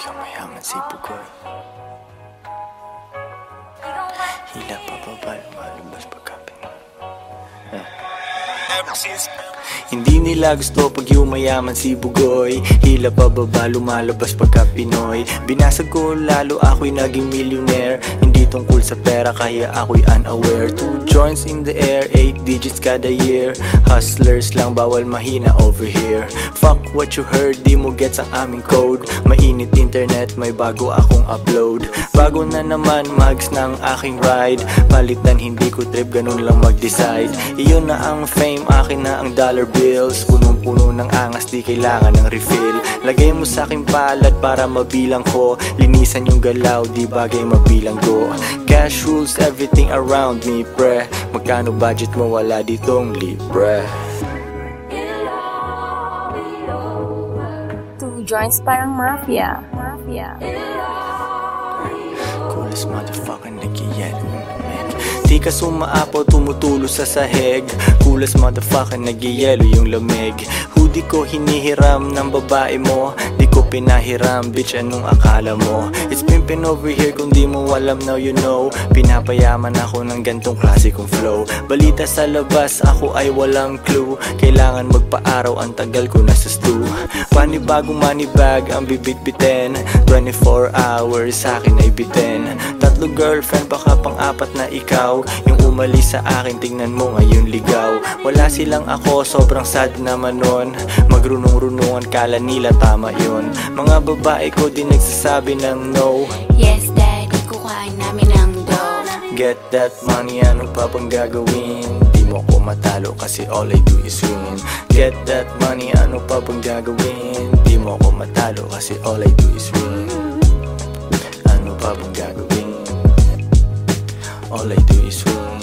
ka mayaman si Bugoy. Hila pa babal, malabas pagkapin. Hindi nila gusto pag yumayaman si Bugoy. Hila pa baba, lumalabas pagka Pinoy. Binasag ko lalo, ako'y naging millionaire. Hindi tungkol sa pera, kaya ako'y unaware. 2 joints in the air, 8 digits kada year. Hustlers lang, bawal mahina over here. Fuck what you heard, di mo gets ang aming code. Mainit internet, may bago akong upload. Bago na naman, mags na ang aking ride. Palitan, hindi ko trip, ganun lang mag-decide. Iyon na ang fame, akin na ang dollar bills. Punong-puno ng angas, di kailangan ng refill. Lagay mo sa aking palad para mabilang ko. Linisan yung galaw, di bagay mabilang ko. Cash rules everything around me, pre. Magkano budget mo, wala ditong libre. 2 joints parang mafia. Coolest motherfucker, nag-yelo. Di ka sumaapaw, tumutulo sa sahig. Coolest motherfucker, nag-yelo yung lamig. Hoodie ko hinihiram ng babae mo. Di ko pinahiram, bitch, anong akala mo? It's pimpin' over here, kung di mo alam, now you know. Pinapayaman ako ng gantong klase kong flow. Balita sa labas, ako ay walang clue. Kailangan magpa-araw, ang tagal ko nasa stew. Panibagong money bag ang bibit-bitin. 24 hours sa akin ay bitin. 3 girlfriend, baka pang-4 na ikaw. Yung umalis sa akin, tingnan mo ngayon ligaw. Wala silang ako, sobrang sad naman nun. Magrunong-runungan, kala nila tama yun. Mga babae ko di nagsasabi ng no. Yes daddy, kukain namin ang dough. Get that money, ano pa bang gagawin? Di mo ko matalo kasi all I do is win. Get that money, ano pa bang gagawin? Di mo ko matalo kasi all I do is win. Ano pa bang gagawin? All I do is win.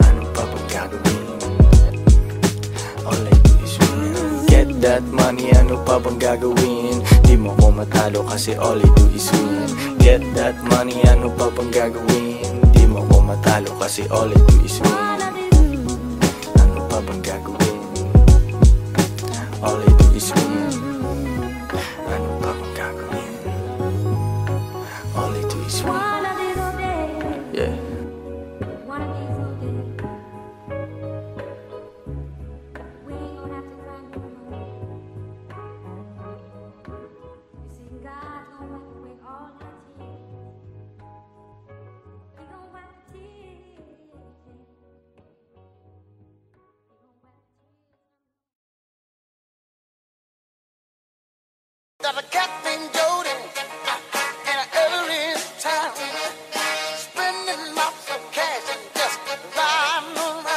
Ano pa bang gagawin? All I do is win. Get that money, ano pa bang gagawin? Di mo ko matalo kasi all I do is win. Get that money, ano pa bang gagawin? Di mo ko matalo kasi all I do is win. Ano pa bang gagawin? All I do is win. Ano pa bang gagawin? All I do is win. Yeah. Got a cat named Jody, and every time spending lots of cash and just riding around.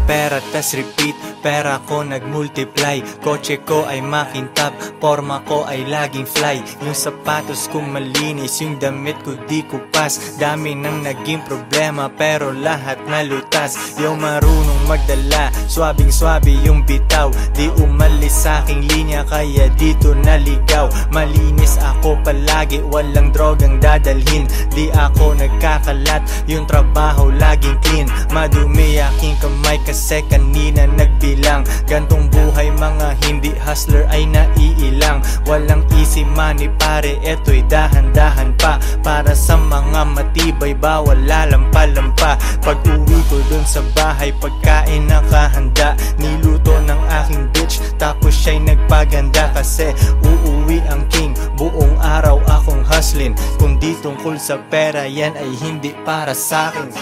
Pera tas repeat, pera ko nag-multiply. Kotse ko ay makintab, forma ko ay laging fly. Yung sapatos ko malinis, yung damit ko di kupas. Dami nang naging problema pero lahat nalutas. Yung marunong magdala, swabing-swabe yung bitaw. Di umalis sa aking linya kaya dito naligaw. Malinis ako palagi, walang drogang dadalhin. Di ako nagkakalat, yung trabaho laging clean. Madumi aking kamay kasi kanina nagbilang. Gantong buhay mga hindi hustler ay naiilang. Walang easy money pare, eto'y dahan-dahan pa. Para sa mga matibay bawal lalampa-lampa. Pag uwi ko dun sa bahay pagkain nakahanda. Niluto ng aking bitch tapos siya'y nagpaganda. Kasi uuwi ang king, buong araw akong hustling. Kung di tungkol sa pera yan ay hindi para sa'kin.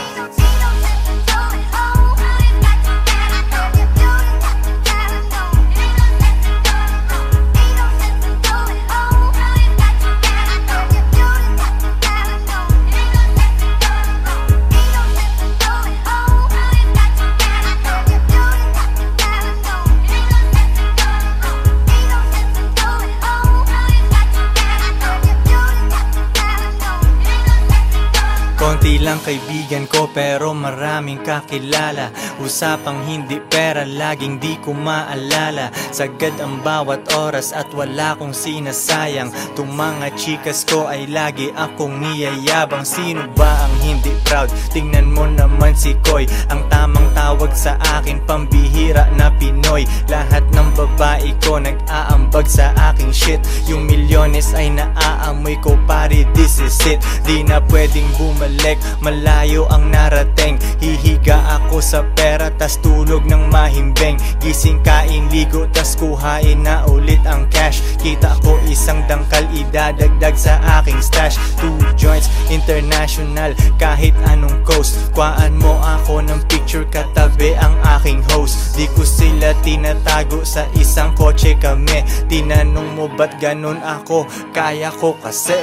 Konti lang kaibigan ko pero maraming kakilala. Usapang hindi pera, laging di ko maalala. Sagad ang bawat oras at wala kong sinasayang. Tung mga chikas ko ay lagi akong niyayabang. Sino ba ang hindi proud? Tingnan mo naman si Koy, ang tamang tawag sa akin, pambihira na Pinoy. Lahat ng babae ko nag-aambag sa aking shit. Yung milyones ay naaamoy ko, pare, this is it. Di na pwedeng bumalik, malayo ang narating. Hihiga ako sa pera tas tulog ng mahimbing. Gising, kain, ligo tas kuhain na ulit ang cash. Kita ko isang dangkal, idadagdag sa aking stash. 2 joints, international, kahit anong coast. Kuhaan mo ako ng picture, katabi ang aking host. Di ko sila tinatago, sa isang kotse kami. Tinanong mo ba't ganun ako? Kaya ko kasi.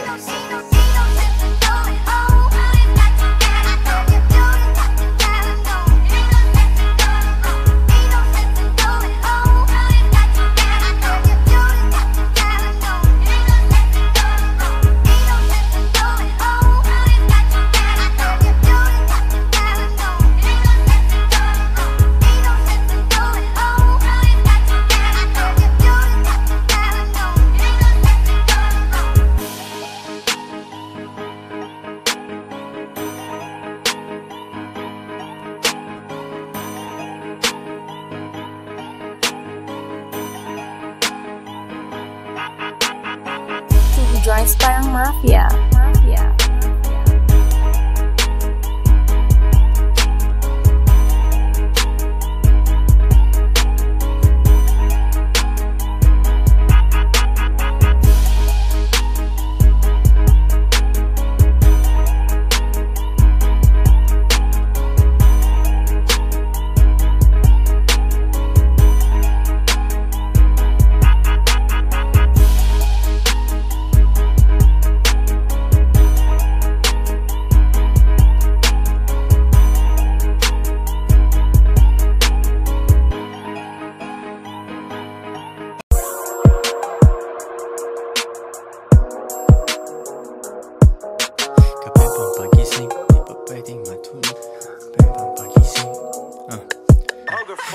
Joints parang mafia.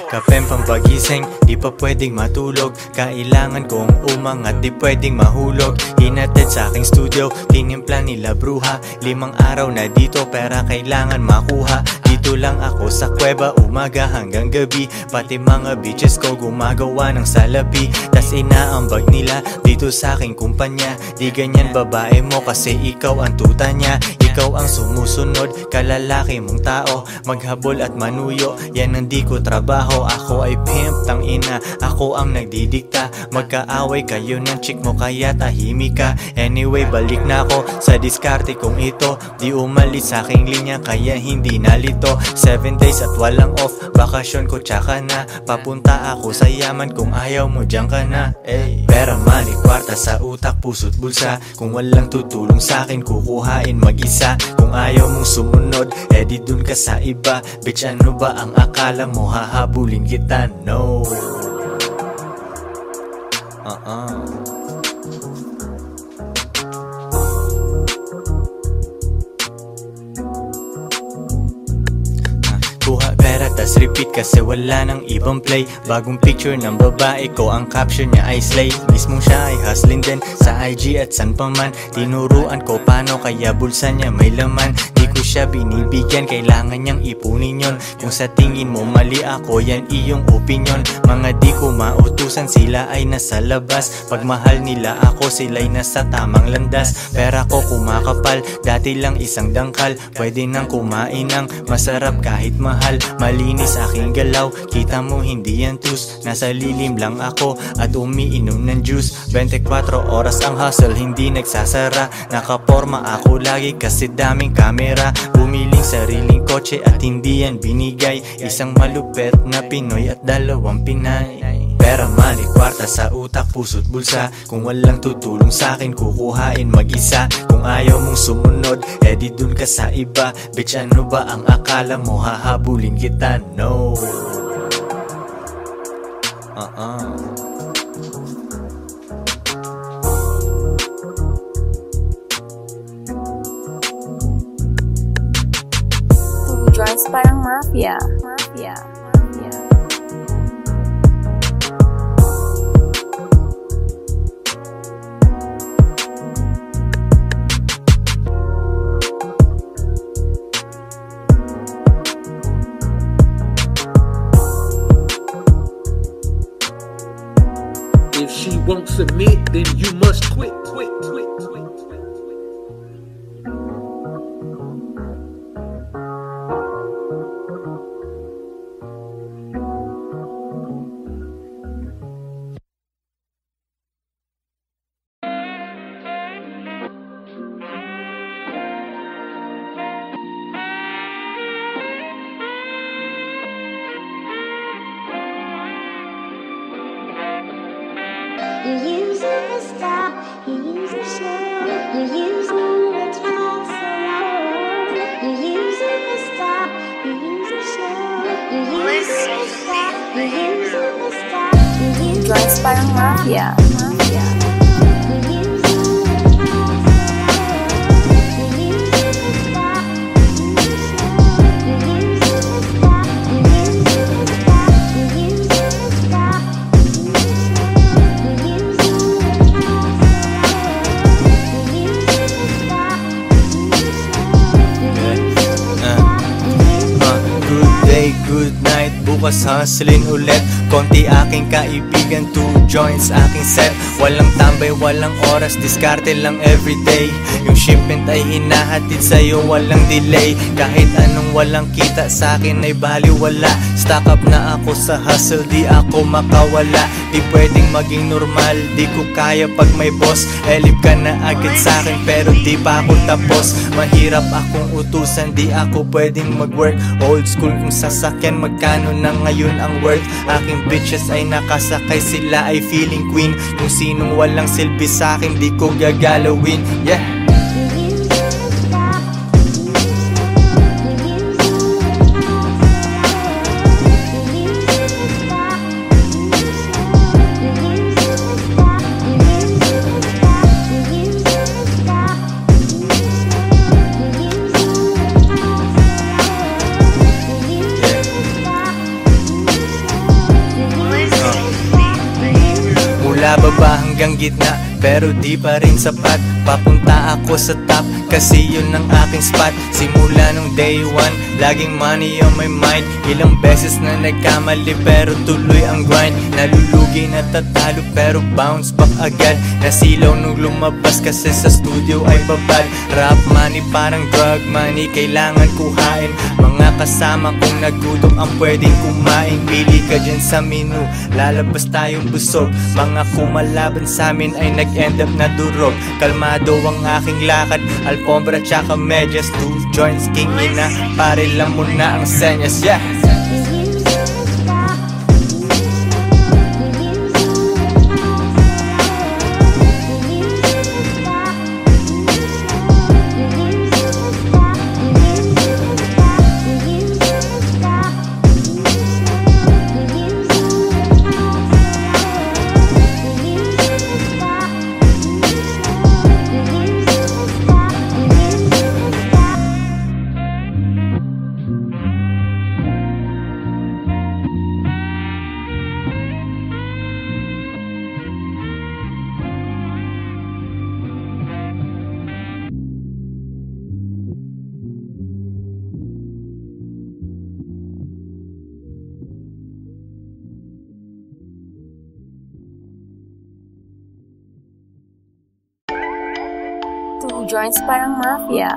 Kapeng pampagising, di pa pwedeng matulog. Kailangan kong umangat, di pwedeng mahulog. Hinatid sa aking studio, tinimpla nila bruha. 5 araw na dito, pera kailangan makuha. Dito lang ako sa kuweba, umaga hanggang gabi. Pati mga bitches ko gumagawa ng salapi. Tas inaambag nila dito sa aking kumpanya. Di ganyan babae mo kasi ikaw ang tuta niya. Ikaw ang sumusunod, kalalaki mong tao. Maghabol at manuyo, yan ang di ko trabaho. Ako ay pimp, tang ina, ako ang nagdidikta. Magkaaway kayo ng chick mo kaya tahimik ka. Anyway, balik na ako sa diskarte kong ito. Di umalis sa aking linya kaya hindi nalito. 7 days at walang off, bakasyon ko tsaka na. Papunta ako sa yaman, kung ayaw mo dyan ka na. Pera, money, kwarta sa utak, puso't bulsa. Kung walang tutulong sa akin, kukuhain mag-isa. Kung ayaw mong sumunod, edi dun ka sa iba. Bitch, ano ba ang akala mo, hahabulin kita? No. Kuha pera tas repeat kasi wala nang ibang play. Bagong picture ng babae ko, ang caption niya ay slay. Mismong siya ay hustling din sa IG at san pa man. Tinuruan ko paano kaya bulsa niya may laman. Di ko siya binibigyan, kailangan niyang ipunin yon. Kung sa tingin mo mali ako, yan iyong opinion. Mga di ko mautusan, sila ay nasa labas. Pag mahal nila ako, sila'y nasa tamang landas. Pera ko kumakapal, dati lang isang dangkal. Pwede nang kumain ng masarap kahit mahal. Malinis aking galaw, kita mo hindi yan tus. Nasa lilim lang ako at umiinom ng juice. 24 oras ang hustle, hindi nagsasara. Nakaporma ako lagi kasi daming kamera. Bumiling sariling kotse at hindi yan binigay. Isang malupet na Pinoy at 2 Pinay. Pera, money, kwarta sa utak, puso't bulsa. Kung walang tutulong sa akin, kukuhain mag-isa. Kung ayaw mong sumunod, edi dun ka sa iba. Bitch, ano ba ang akala mo, hahabulin kita? No. Joints parang mafia. If she won't submit, then you must quit. You use it to stop, you use it to show, you use it to tell so long. You use it to stop, you use it to show, you use it to stop, you use it to stop, you use it to Joints parang mafia. Good night, bukas hustling ulit. Konti aking kaibigan, 2 joints aking set. Walang tambay, walang oras, diskarte lang everyday. Yung shipment ay hinahatid sa'yo, walang delay. Kahit anong walang kita sa'kin ay baliwala. Stock up na ako sa hustle, di ako makawala. Di pwedeng maging normal, di ko kaya pag may boss. Elip ka na agad sa'kin pero di pa ako tapos. Mahirap akong utusan, di ako pwedeng mag-work. Old school kung sasakyan, magkano na ngayon ang worth. Aking bitches ay nakasakay, sila ay feeling queen. Kung sinong walang silbi sa'kin, di ko gagalawin. Yeah. Mula baba hanggang gitna, pero di pa rin sapat. Papunta ako sa top, kasi yun ang aking spot. Simula nung day one, laging money on my mind. Ilang beses na nagkamali, pero tuloy ang grind. Nalulugi na tatalo, pero bounce back agad. Nasilaw nung lumabas, kasi sa studio ay babad. Rap money parang drug money, kailangan kuhain. Mga kasama kong nagutom ang pwedeng kumain. Pili ka dyan sa menu, lalabas tayong busog. Mga kumalaban sa amin ay nag-end up na durog. Kalmado ang aking lakad, alfombra tsaka medyas. 2 joints, king ina, pare lang muna ang senyas. Yeah. Two joints parang mafia.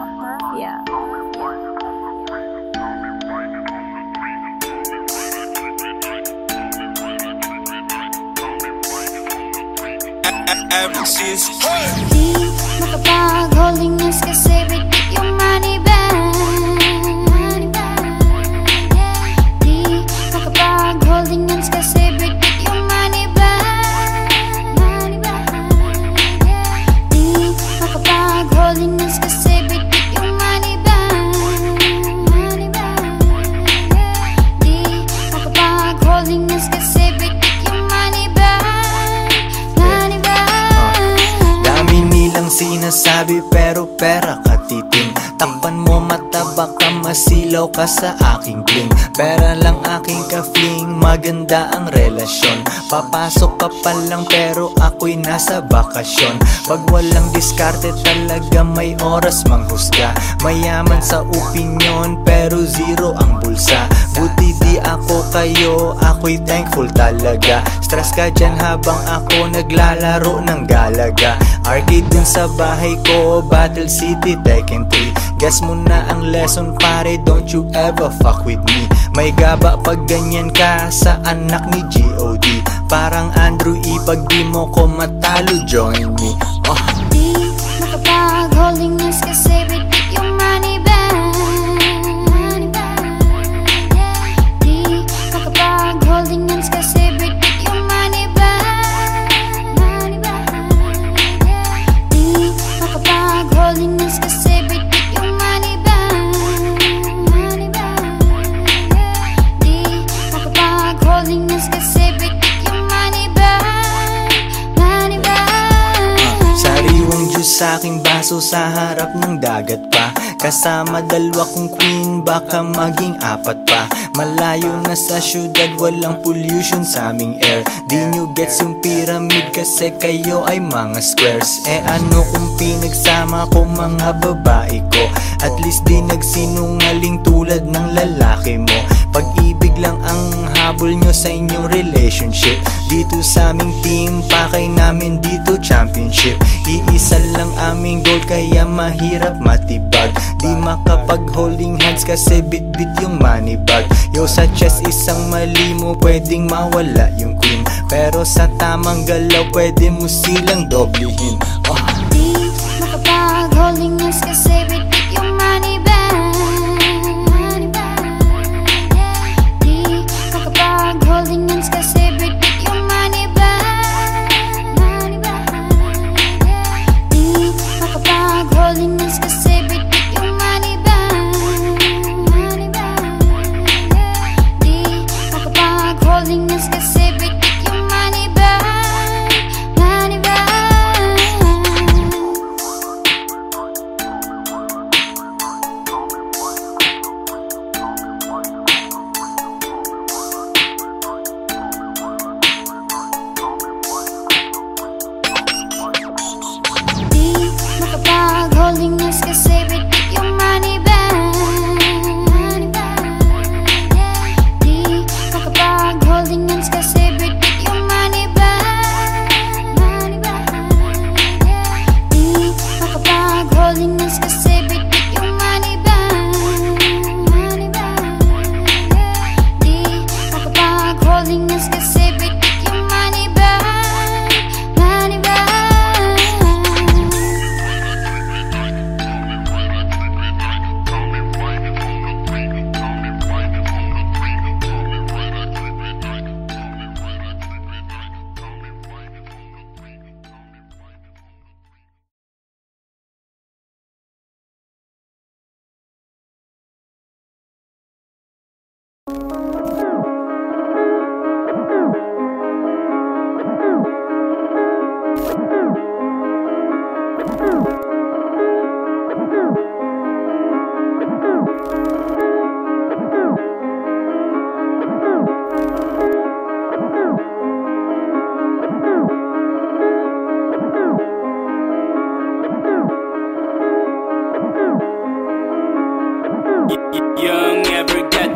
Di makapag-holding hands kasi repeat yung money bag. Di makapag-holding hands kasi repeat yung money bag. Di makapag-holding hands kasi repeat yung money bag. Di makapag-holding hands kasi repeat yung money bag. Sinasabi pero pera katitin. Takpan mo mata, baka masilaw ka sa aking bling. Pera lang aking ka-fling, maganda ang relasyon. Papasok ka pa lang pero ako'y nasa bakasyon. Pag walang diskarte talaga may oras manghusga. Mayaman sa opinyon pero zero ang bulsa. Buti di ako kayo, ako'y thankful talaga. Stress ka dyan habang ako naglalaro ng galaga. Arcade din sa bahay ko, Battle City, Tekken 3. Guess mo na ang lesson pare, don't you ever fuck with me. May gaba pag ganyan ka sa anak ni G.O.D. Parang Andrew E, pag di mo ko matalo, join me. Di makapag-holding hands kasi repeat yung money bag. Di makapag-holding hands kasi repeat yung money bag. Di makapag-holding hands kasi repeat yung money bag. Di makapag-holding hands kasi repeat yung money bag. Sariwang juice sa aking baso sa harap ng dagat pa. Kasama dalawa kong queen, baka maging apat pa. Malayo na sa syudad, walang pollution sa aming air. Di nyo gets yung pyramid kasi kayo ay mga squares. Ano kung pinagsama ko mga babae ko? At least di nagsinungaling tulad ng lalaki mo. Pag-ibig lang ang habol nyo sa inyong relationship. Dito sa aming team, pakay namin dito championship. Iisa lang aming goal kaya mahirap matibag. Di makapag-holding hands kasi bit-bit yung money bag. Yo, sa chest isang mali mo pwedeng mawala yung queen. Pero sa tamang galaw pwede mo silang doblehin. Di makapag-holding hands kasi repeat yung money bag. Di makapag-holding hands kasi repeat yung money bag. Di makapag-holding hands kasi repeat yung money bag. Di makapag-holding hands kasi repeat yung money bag. Money bag. Di makapag-holding hands kasi repeat yung money bag. Di makapag-holding hands kasi repeat yung money bag. Di makapag-holding hands kasi repeat yung money bag. Di makapag-holding hands kasi repeat yung money bag. Money bag.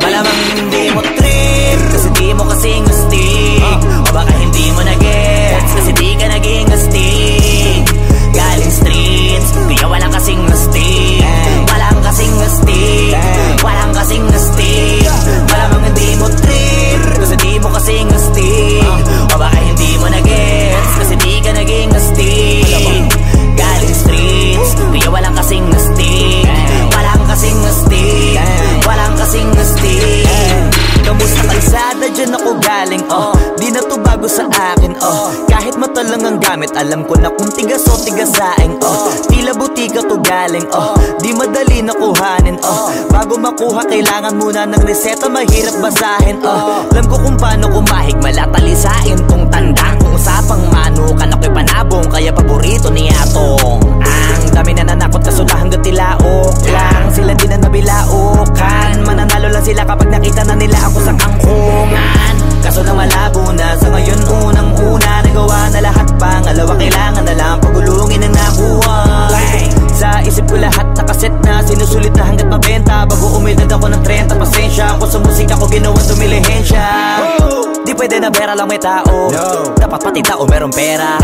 Malamang hindi mo trip kasi di mo kasing astig. O baka hindi mo na-gets kasi di ka naging astig. Galing streets, kaya walang kasing astig. Walang kasing astig, walang kasing astig. Malamang hindi mo trip kasi di mo kasing astig. O baka hindi mo na-gets kasi di ka naging astig. Galing streets, kaya walang kasing astig. Walang kasing astig, walang kasing astig. Kamusta kalsada, dyan ako galing, di na to bago sa akin, kahit mata lang ang gamit, alam ko na kung tigas o tigasaing, tila butika to galing, di madali na kuhanin, bago makuha kailangan muna ng reseta, mahirap basahin, alam ko kung paano kumahig, malatalisain tong tandang, kung usapang manukan ako'y panabong, kaya paborito ni Atong. Ang dami na nanakot kasula hanggang tilaok lang, sila din na nabilaukan. Mananalo lang sila kapag nakita na nila ako sa kangkungan. Kaso lang malabo na sa ngayon unang-una nagawa na lahat, pangalawa kailangan na lang pagulungin ang nakuha. Sa isip ko lahat nakaset na, sinusulit na hanggat mabenta. Bago umidad ako ng 30, pasensya ako sa musika ko ginawa dumilihensya. Di pwede na pera lang may tao, dapat pati tao merong pera.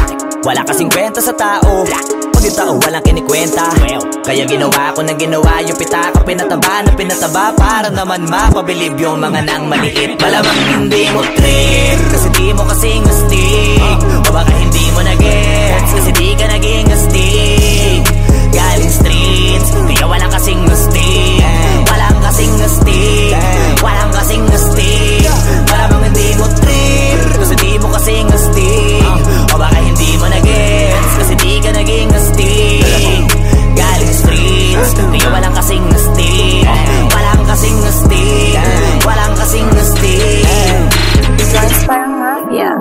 Wala kasing kwenta sa tao pag yung tao walang kinikwenta. Kaya ginawa ko ng ginawa yung pitaka, pinataba na pinataba para naman mapabilib yung mga nang maliit. Malamang hindi mo trip kasi di mo kasing astig, o baka hindi mo na-gets kasi di ka naging astig. Galing streets kaya walang kasing astig, walang kasing astig, walang kasing astig. Malamang hindi mo trip kasi di mo kasing astig, o baka hindi mo na-gets kasi di ka naging astig. Galing streets kaya walang kasing astig, walang kasing astig, walang kasing astig. Joints parang mafia.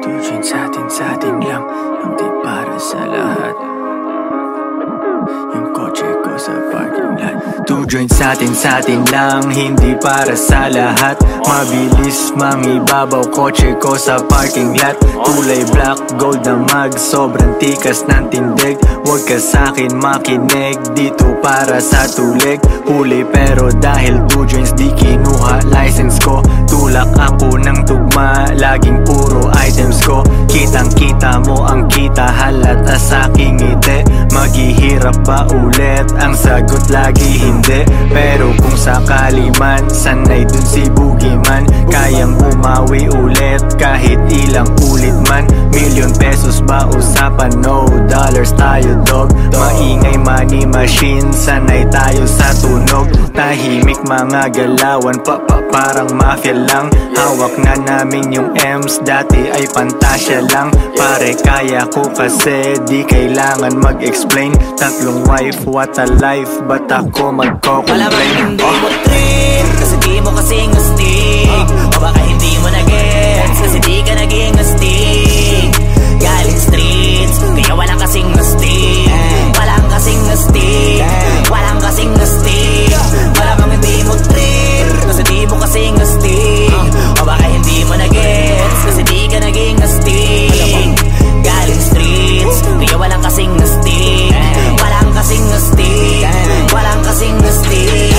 Tujuan sa atin lang, hindi para sa lahat. Yung kotse ko sa parking lot. Two joints sa atin lang, hindi para sa lahat. Mabilis, mangibabaw, kotse ko sa parking lot. Kulay black, gold na mag, sobrang tikas ng tindig. Huwag ka sa'kin makinig, dito para sa tulig. Huli pero dahil two joints di kinuha license ko. Tulak ako ng tugma, laging puro items ko. Kitang kita mo ang kita, halata sa'king ngiti. Maghihirap ba ulit? Ang sagot lagi hindi. Pero kung sakali man, sanay dun si Boogeyman. Kayang bumawi ulit kahit ilang ulit man. Million pesos ba usapan? No dollars tayo dog. Maingay money machine, sanay tayo sa tunog. Tahimik mga galawan, parang mafia lang. Hawak na namin yung M's, dati ay pantasya lang. Pare kaya ko kasi di kailangan mag-explain. Tatlong wife, what a life, ba't ako magko-complain? Malamang hindi mo trip kasi di mo kasing astig, o baka hindi mo na-gets kasi di ka naging astig. Galing streets kaya walang kasing astig, walang kasing astig, walang kasing astig. Malamang hindi mo trip kasi di mo kasing astig, o baka hindi mo na-gets kasi di ka naging astig. Galing streets kaya walang kasing astig, walang kasing astig, walang kasing astig.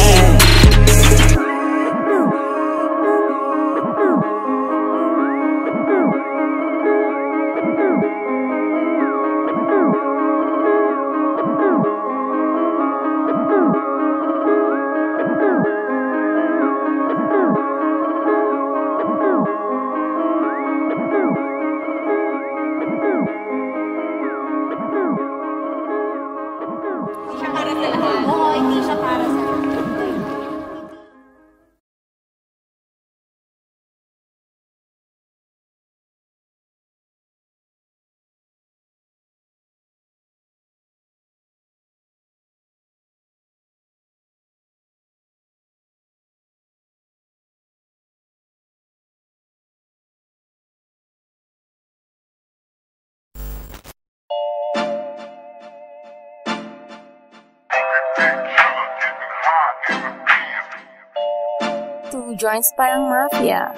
Two joints parang mafia.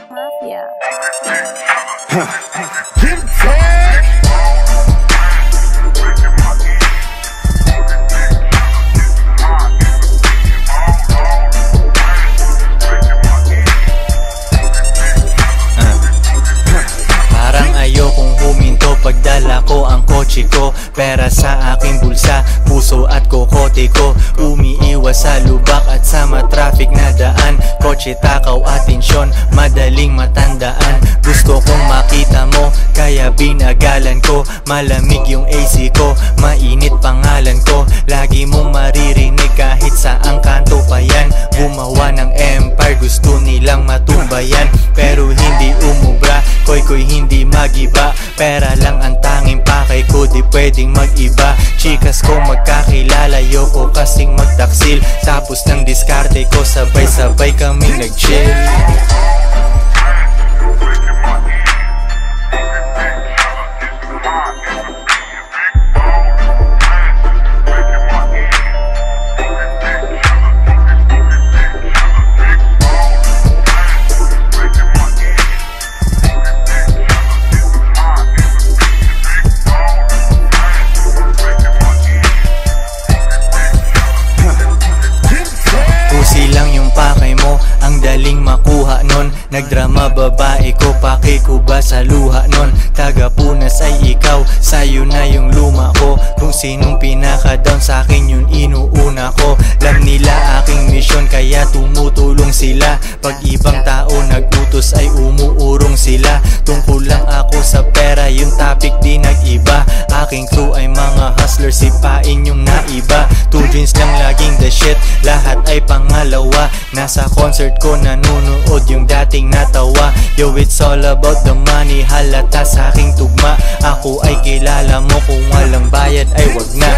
Parang ayokong huminto pagdala ko ang kotse ko. Pera sa aking bulsa, puso at kokote ko. Umiiwas sa lubak at sa matraffic na daan. Kotse, takaw, atensyon, madaling matandaan. Gusto kong makita mo, kaya binagalan ko. Malamig yung AC ko, mainit pangalan ko. Lagi mong maririnig kahit saang kanto pa yan. Gumawa ng empire, gusto nilang matumbayan. Pero hindi umubra, koy hindi magiba. Pera lang ang tanging pakay ko, di pwedeng mag-iba. Chikas ko magkakilala, yoko kasing magtaksil. Tapos ng diskarte ko, sabay-sabay kaming nag-chill. Pinalaki ko ba sa luha nun? Tagapunas ay ikaw, sa'yo na yung luma ko. Kung sinong pinaka-down sa'kin yun inuuna ko. Alam nila aking misyon kaya tumutulong sila. Pag ibang tao nag-utos ay umuurong sila. Tungkol lang ako sa pera, yung topic di nag-iba. Aking crew ay mga hustlers, sipain yung naiba. 2 jeans lang laging the shit, lahat ay pangalawa. Nasa concert ko nanonood yung dating natawa. Yo, it's all about the money, halata sa aking tugma. Ako ay kilala mo, kung walang bayad ay wag na.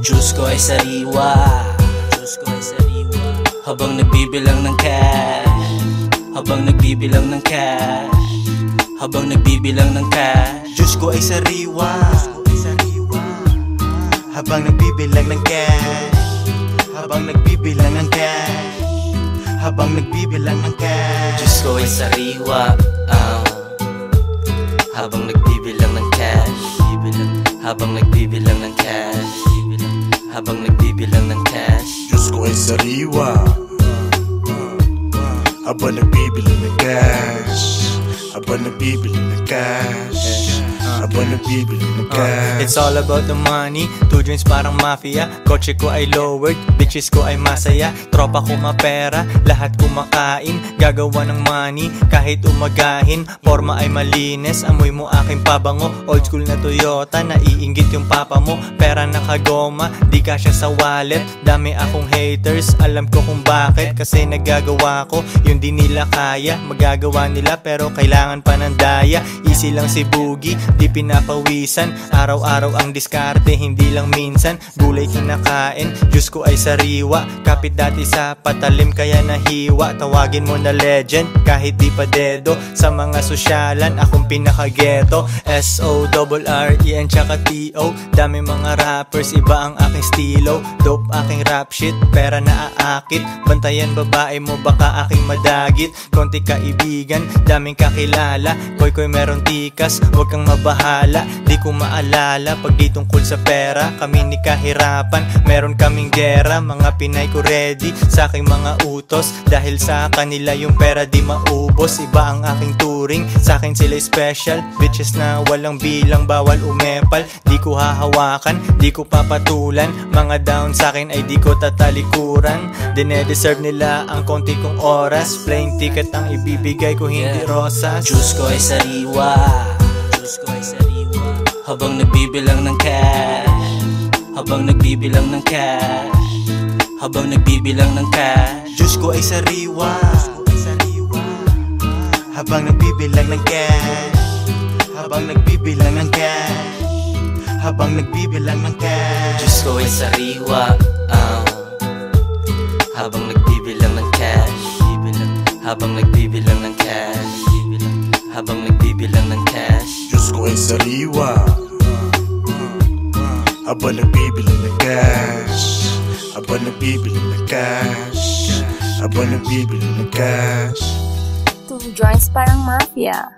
Diyos ko ay sariwa, Diyos ko ay sariwa. Habang nagbibilang ng cash, habang nagbibilang ng cash, habang nagbibilang ng cash. Diyos ko ay sariwa, habang nagbibilang ng cash, habang nagbibilang ng cash, habang nagbibilang ng cash. Diyos ko ay sariwa, habang nagbibilang ng cash, habang nagbibilang ng cash, habang nagbibilang ng cash. Diyos ko ay sariwa, habang nagbibilang ng cash, habang nagbibilang ng cash, habang nagbibilang ng cash. It's all about the money, 2 drinks parang mafia. Kotse ko ay lowered, bitches ko ay masaya. Tropa ko mapera, lahat kumakain. Gagawa ng money, kahit umagahin. Forma ay malinis, amoy mo aking pabango. Old school na Toyota, naiinggit yung papa mo. Pera nakagoma, di kasya sa wallet. Dami akong haters, alam ko kung bakit. Kasi nagagawa ko, yung di nila kaya. Magagawa nila pero kailangan pa ng daya. Easy lang si Boogie, di pinapawisan. Araw-araw ang diskarte, hindi lang minsan. Gulay kinakain, Diyos ko ay sariwa. Kapit dati sa patalim kaya nahiwa. Tawagin mo na legend, kahit di pa dedo. Sa mga sosyalan, akong pinaka-ghetto. S-O-R-R-E-N tsaka T-O. Dami mga rappers, iba ang aking stilo. Dope aking rap shit, pera na aakit. Bantayan babae mo, baka aking madagit. Konti kaibigan, daming kakilala. Koy-koy meron tikas, huwag kang mabahala. Di ko maalala, pag di tungkol sa pera. Kami ni kahirapan, meron kaming gera. Mga Pinay ko ready, sa aking mga utos. Dahil sa kanila yung pera di maubos. Iba ang aking turing, sa akin sila special. Bitches na walang bilang, bawal umepal. Di ko hahawakan, di ko papatulan. Mga down sa akin ay di ko tatalikuran. Dine-deserve nila ang konti kong oras. Plain ticket ang ibibigay ko, hindi rosas. Diyos ko ay sariwa, Diyos ko ay sariwa. Habang nagbibilang ng cash, habang nagbibilang ng cash, habang nagbibilang ng cash. Diyos ko ay sariwa, habang nagbibilang ng cash, habang nagbibilang ng cash, habang nagbibilang ng cash. Diyos ko ay sariwa, habang nagbibilang ng cash, habang nagbibilang ng cash, habang nagbibilang ng cash. Diyos ko ay sariwa, habang nagbibilang ng cash, cash. Aba nagbibili ng cash. Aba nagbibili ng cash. 2 joints parang mafia.